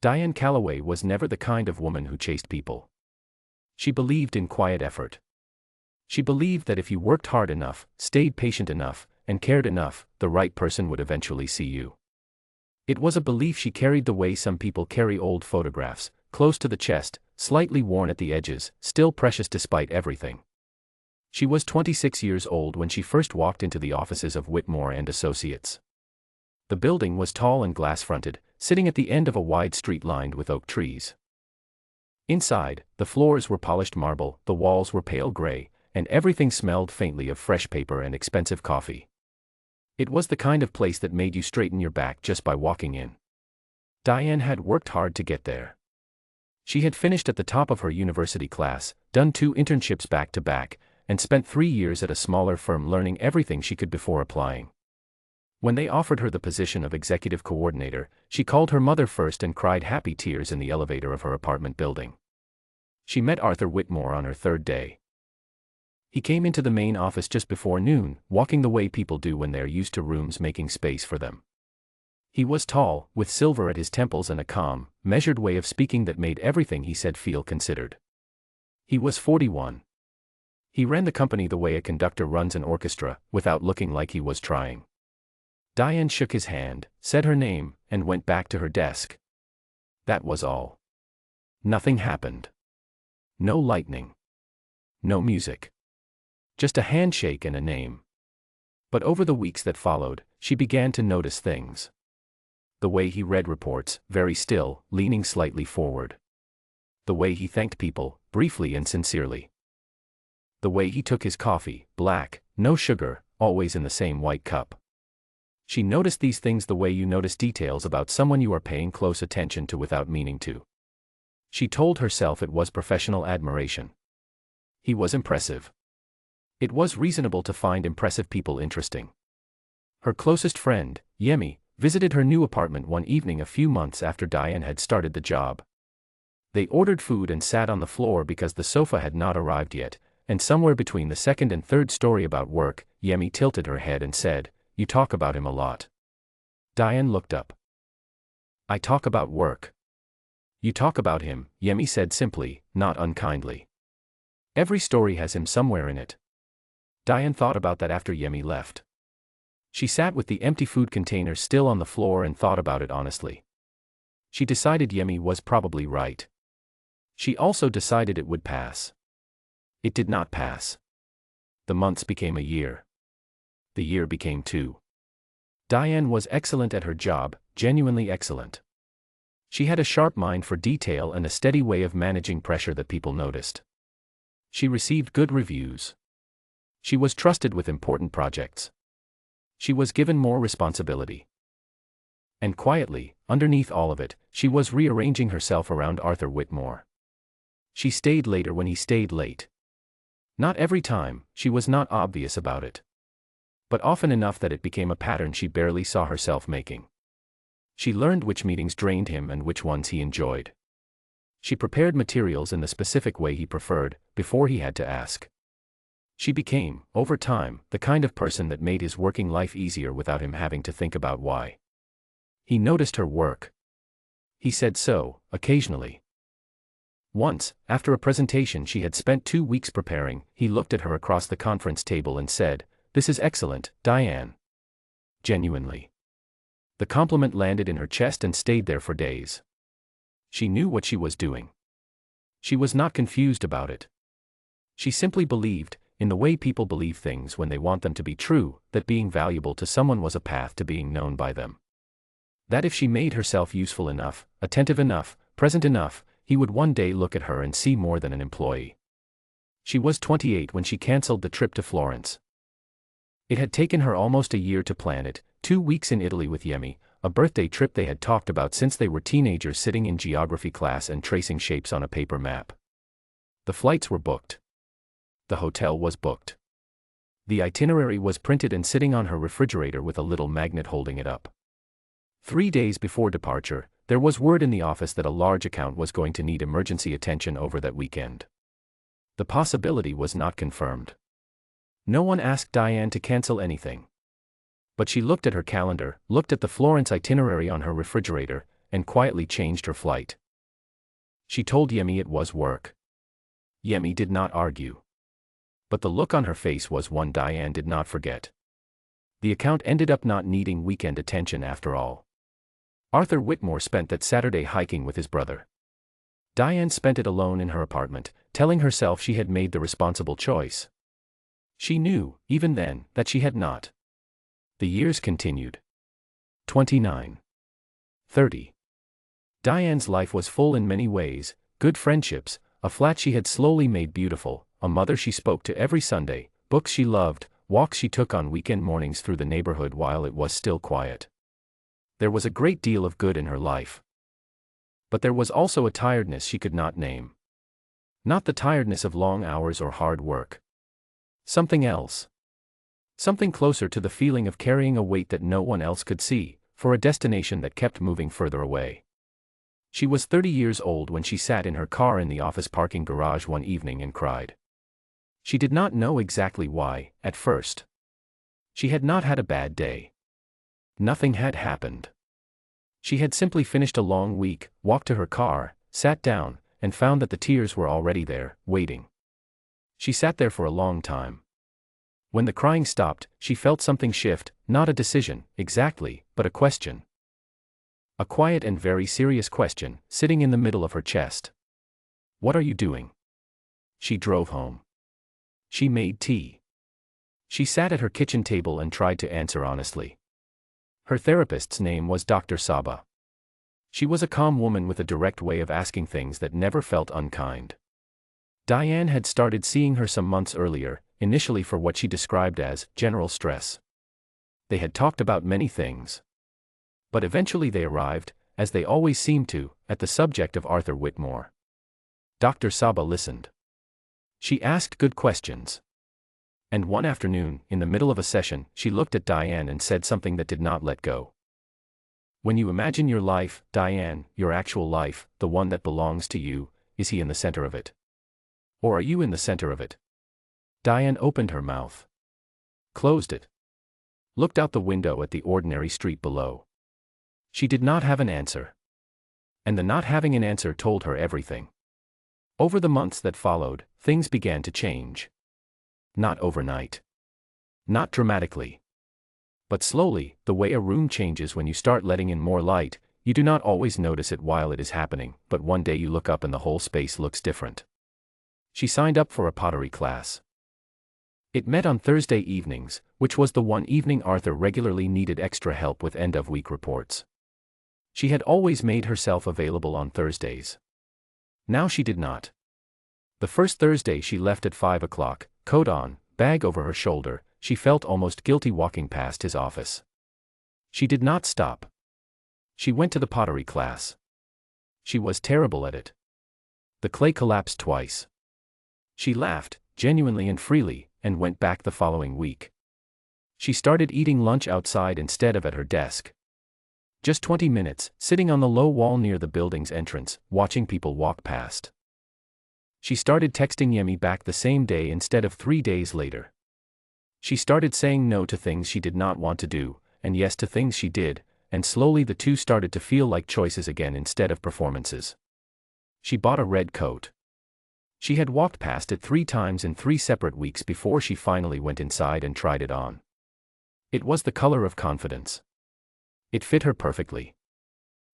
Diane Calloway was never the kind of woman who chased people. She believed in quiet effort. She believed that if you worked hard enough, stayed patient enough, and cared enough, the right person would eventually see you. It was a belief she carried the way some people carry old photographs, close to the chest, slightly worn at the edges, still precious despite everything. She was 26 years old when she first walked into the offices of Whitmore and Associates. The building was tall and glass-fronted, sitting at the end of a wide street lined with oak trees. Inside, the floors were polished marble, the walls were pale gray, and everything smelled faintly of fresh paper and expensive coffee. It was the kind of place that made you straighten your back just by walking in. Diane had worked hard to get there. She had finished at the top of her university class, done 2 internships back to back, and spent 3 years at a smaller firm learning everything she could before applying. When they offered her the position of executive coordinator, she called her mother first and cried happy tears in the elevator of her apartment building. She met Arthur Whitmore on her 3rd day. He came into the main office just before noon, walking the way people do when they're used to rooms making space for them. He was tall, with silver at his temples and a calm, measured way of speaking that made everything he said feel considered. He was 41. He ran the company the way a conductor runs an orchestra, without looking like he was trying. Diane shook his hand, said her name, and went back to her desk. That was all. Nothing happened. No lightning. No music. Just a handshake and a name. But over the weeks that followed, she began to notice things. The way he read reports, very still, leaning slightly forward. The way he thanked people, briefly and sincerely. The way he took his coffee, black, no sugar, always in the same white cup. She noticed these things the way you notice details about someone you are paying close attention to without meaning to. She told herself it was professional admiration. He was impressive. It was reasonable to find impressive people interesting. Her closest friend, Yemi, visited her new apartment one evening a few months after Diane had started the job. They ordered food and sat on the floor because the sofa had not arrived yet, and somewhere between the 2nd and 3rd story about work, Yemi tilted her head and said, "You talk about him a lot." Diane looked up. "I talk about work." "You talk about him," Yemi said simply, not unkindly. "Every story has him somewhere in it." Diane thought about that after Yemi left. She sat with the empty food container still on the floor and thought about it honestly. She decided Yemi was probably right. She also decided it would pass. It did not pass. The months became a year. The year became 2. Diane was excellent at her job, genuinely excellent. She had a sharp mind for detail and a steady way of managing pressure that people noticed. She received good reviews. She was trusted with important projects. She was given more responsibility. And quietly, underneath all of it, she was rearranging herself around Arthur Whitmore. She stayed later when he stayed late. Not every time, she was not obvious about it. But often enough that it became a pattern she barely saw herself making. She learned which meetings drained him and which ones he enjoyed. She prepared materials in the specific way he preferred, before he had to ask. She became, over time, the kind of person that made his working life easier without him having to think about why. He noticed her work. He said so, occasionally. Once, after a presentation she had spent 2 weeks preparing, he looked at her across the conference table and said, "This is excellent, Diane." Genuinely. The compliment landed in her chest and stayed there for days. She knew what she was doing. She was not confused about it. She simply believed, in the way people believe things when they want them to be true, that being valuable to someone was a path to being known by them. That if she made herself useful enough, attentive enough, present enough, he would one day look at her and see more than an employee. She was 28 when she canceled the trip to Florence. It had taken her almost a year to plan it, 2 weeks in Italy with Yemi, a birthday trip they had talked about since they were teenagers sitting in geography class and tracing shapes on a paper map. The flights were booked. The hotel was booked. The itinerary was printed and sitting on her refrigerator with a little magnet holding it up. 3 days before departure, there was word in the office that a large account was going to need emergency attention over that weekend. The possibility was not confirmed. No one asked Diane to cancel anything. But she looked at her calendar, looked at the Florence itinerary on her refrigerator, and quietly changed her flight. She told Yemi it was work. Yemi did not argue. But the look on her face was one Diane did not forget. The account ended up not needing weekend attention after all. Arthur Whitmore spent that Saturday hiking with his brother. Diane spent it alone in her apartment, telling herself she had made the responsible choice. She knew, even then, that she had not. The years continued. 29. 30. Diane's life was full in many ways: good friendships, a flat she had slowly made beautiful, a mother she spoke to every Sunday, books she loved, walks she took on weekend mornings through the neighborhood while it was still quiet. There was a great deal of good in her life. But there was also a tiredness she could not name. Not the tiredness of long hours or hard work. Something else. Something closer to the feeling of carrying a weight that no one else could see, for a destination that kept moving further away. She was 30 years old when she sat in her car in the office parking garage one evening and cried. She did not know exactly why, at first. She had not had a bad day. Nothing had happened. She had simply finished a long week, walked to her car, sat down, and found that the tears were already there, waiting. She sat there for a long time. When the crying stopped, she felt something shift, not a decision, exactly, but a question. A quiet and very serious question, sitting in the middle of her chest. What are you doing? She drove home. She made tea. She sat at her kitchen table and tried to answer honestly. Her therapist's name was Dr. Saba. She was a calm woman with a direct way of asking things that never felt unkind. Diane had started seeing her some months earlier, initially for what she described as general stress. They had talked about many things. But eventually they arrived, as they always seemed to, at the subject of Arthur Whitmore. Dr. Saba listened. She asked good questions. And one afternoon, in the middle of a session, she looked at Diane and said something that did not let go. When you imagine your life, Diane, your actual life, the one that belongs to you, is he in the center of it? Or are you in the center of it? Diane opened her mouth. Closed it. Looked out the window at the ordinary street below. She did not have an answer. And the not having an answer told her everything. Over the months that followed, things began to change. Not overnight. Not dramatically. But slowly, the way a room changes when you start letting in more light. You do not always notice it while it is happening, but one day you look up and the whole space looks different. She signed up for a pottery class. It met on Thursday evenings, which was the one evening Arthur regularly needed extra help with end-of-week reports. She had always made herself available on Thursdays. Now she did not. The first Thursday she left at 5 o'clock, coat on, bag over her shoulder. She felt almost guilty walking past his office. She did not stop. She went to the pottery class. She was terrible at it. The clay collapsed twice. She laughed, genuinely and freely, and went back the following week. She started eating lunch outside instead of at her desk. Just 20 minutes, sitting on the low wall near the building's entrance, watching people walk past. She started texting Yemi back the same day instead of 3 days later. She started saying no to things she did not want to do, and yes to things she did, and slowly the two started to feel like choices again instead of performances. She bought a red coat. She had walked past it 3 times in 3 separate weeks before she finally went inside and tried it on. It was the color of confidence. It fit her perfectly.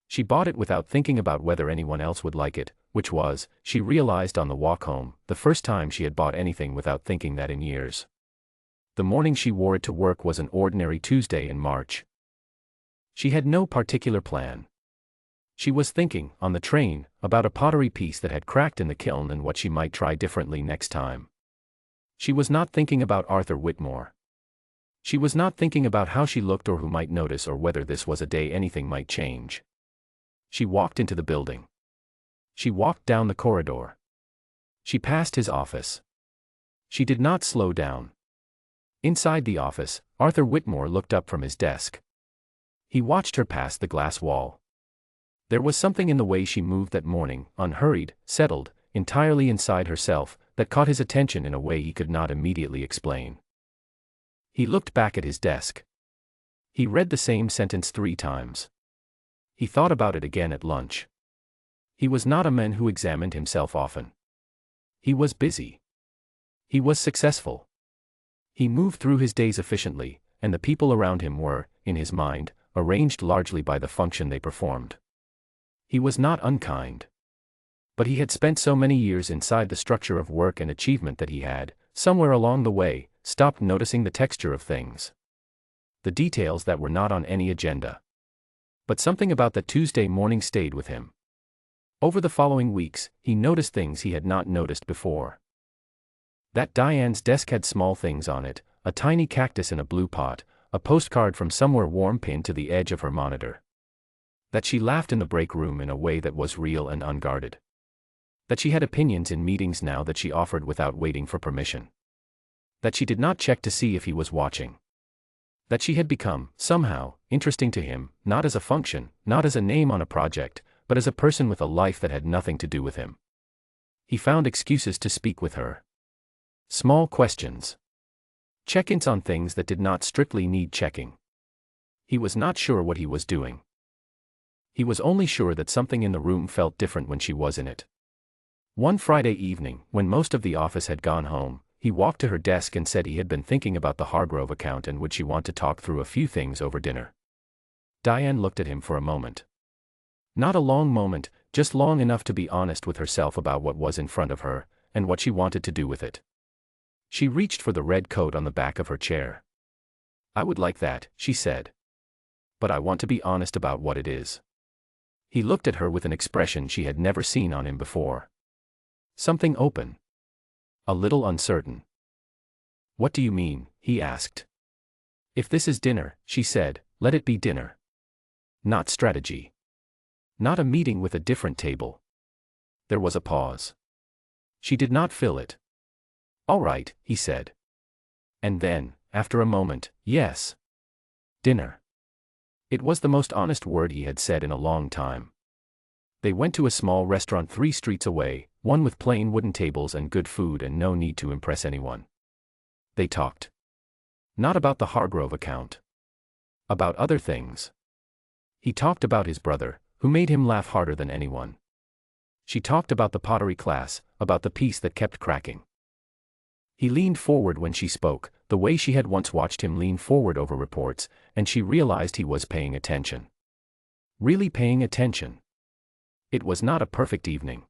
She bought it without thinking about whether anyone else would like it, which was, she realized on the walk home, the first time she had bought anything without thinking that in years. The morning she wore it to work was an ordinary Tuesday in March. She had no particular plan. She was thinking, on the train, about a pottery piece that had cracked in the kiln and what she might try differently next time. She was not thinking about Arthur Whitmore. She was not thinking about how she looked or who might notice or whether this was a day anything might change. She walked into the building. She walked down the corridor. She passed his office. She did not slow down. Inside the office, Arthur Whitmore looked up from his desk. He watched her pass the glass wall. There was something in the way she moved that morning, unhurried, settled, entirely inside herself, that caught his attention in a way he could not immediately explain. He looked back at his desk. He read the same sentence 3 times. He thought about it again at lunch. He was not a man who examined himself often. He was busy. He was successful. He moved through his days efficiently, and the people around him were, in his mind, arranged largely by the function they performed. He was not unkind. But he had spent so many years inside the structure of work and achievement that he had, somewhere along the way, stopped noticing the texture of things. The details that were not on any agenda. But something about that Tuesday morning stayed with him. Over the following weeks, he noticed things he had not noticed before. That Diane's desk had small things on it, a tiny cactus in a blue pot, a postcard from somewhere warm pinned to the edge of her monitor. That she laughed in the break room in a way that was real and unguarded. That she had opinions in meetings now that she offered without waiting for permission. That she did not check to see if he was watching. That she had become, somehow, interesting to him, not as a function, not as a name on a project, but as a person with a life that had nothing to do with him. He found excuses to speak with her. Small questions. Check-ins on things that did not strictly need checking. He was not sure what he was doing. He was only sure that something in the room felt different when she was in it. One Friday evening, when most of the office had gone home, he walked to her desk and said he had been thinking about the Hargrove account and would she want to talk through a few things over dinner. Diane looked at him for a moment. Not a long moment, just long enough to be honest with herself about what was in front of her, and what she wanted to do with it. She reached for the red coat on the back of her chair. "I would like that," she said. "But I want to be honest about what it is." He looked at her with an expression she had never seen on him before. Something open. A little uncertain. "What do you mean?" he asked. "If this is dinner," she said, "let it be dinner. Not strategy. Not a meeting with a different table." There was a pause. She did not fill it. "All right," he said. And then, after a moment, "Yes. Dinner." It was the most honest word he had said in a long time. They went to a small restaurant 3 streets away, one with plain wooden tables and good food and no need to impress anyone. They talked. Not about the Hargrove account. About other things. He talked about his brother, who made him laugh harder than anyone. She talked about the pottery class, about the piece that kept cracking. He leaned forward when she spoke, the way she had once watched him lean forward over reports, and she realized he was paying attention. Really paying attention. It was not a perfect evening.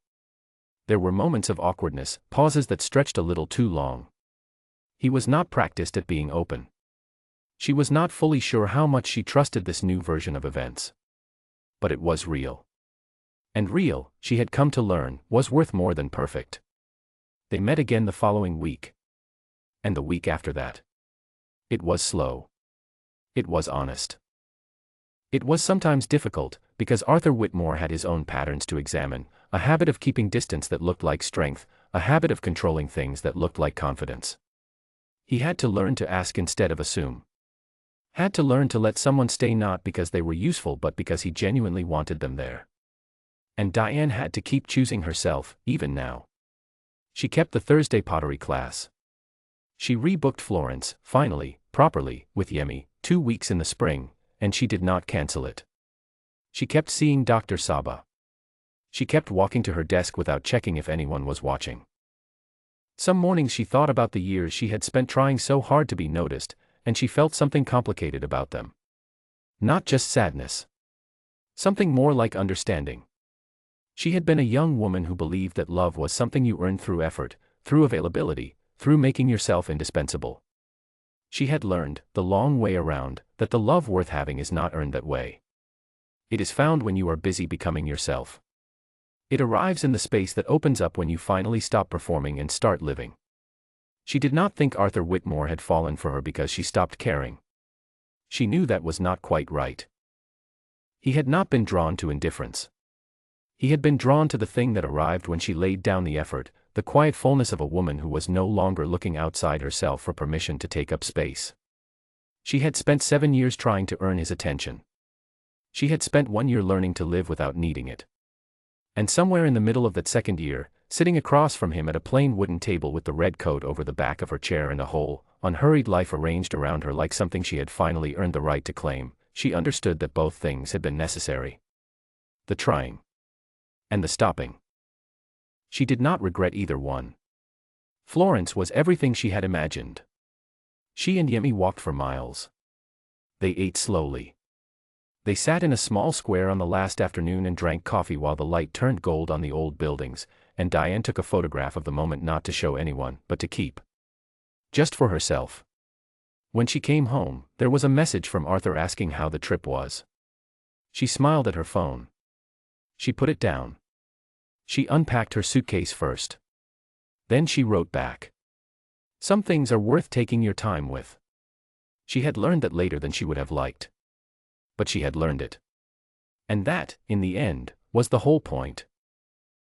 There were moments of awkwardness, pauses that stretched a little too long. He was not practiced at being open. She was not fully sure how much she trusted this new version of events. But it was real. And real, she had come to learn, was worth more than perfect. They met again the following week. And the week after that. It was slow. It was honest. It was sometimes difficult, because Arthur Whitmore had his own patterns to examine, a habit of keeping distance that looked like strength, a habit of controlling things that looked like confidence. He had to learn to ask instead of assume. Had to learn to let someone stay not because they were useful but because he genuinely wanted them there. And Diane had to keep choosing herself, even now. She kept the Thursday pottery class. She rebooked Florence, finally, properly, with Yemi, 2 weeks in the spring, and she did not cancel it. She kept seeing Dr. Saba. She kept walking to her desk without checking if anyone was watching. Some mornings she thought about the years she had spent trying so hard to be noticed, and she felt something complicated about them. Not just sadness. Something more like understanding. She had been a young woman who believed that love was something you earned through effort, through availability, through making yourself indispensable. She had learned, the long way around, that the love worth having is not earned that way. It is found when you are busy becoming yourself. It arrives in the space that opens up when you finally stop performing and start living. She did not think Arthur Whitmore had fallen for her because she stopped caring. She knew that was not quite right. He had not been drawn to indifference. He had been drawn to the thing that arrived when she laid down the effort, the quiet fullness of a woman who was no longer looking outside herself for permission to take up space. She had spent 7 years trying to earn his attention. She had spent 1 year learning to live without needing it. And somewhere in the middle of that second year, sitting across from him at a plain wooden table with the red coat over the back of her chair and a whole, unhurried life arranged around her like something she had finally earned the right to claim, she understood that both things had been necessary. the trying, and the stopping. She did not regret either one. Florence was everything she had imagined. She and Yemi walked for miles. They ate slowly. They sat in a small square on the last afternoon and drank coffee while the light turned gold on the old buildings, and Diane took a photograph of the moment, not to show anyone, but to keep. Just for herself. When she came home, there was a message from Arthur asking how the trip was. She smiled at her phone. She put it down. She unpacked her suitcase first. Then she wrote back. Some things are worth taking your time with. She had learned that later than she would have liked. But she had learned it. And that, in the end, was the whole point.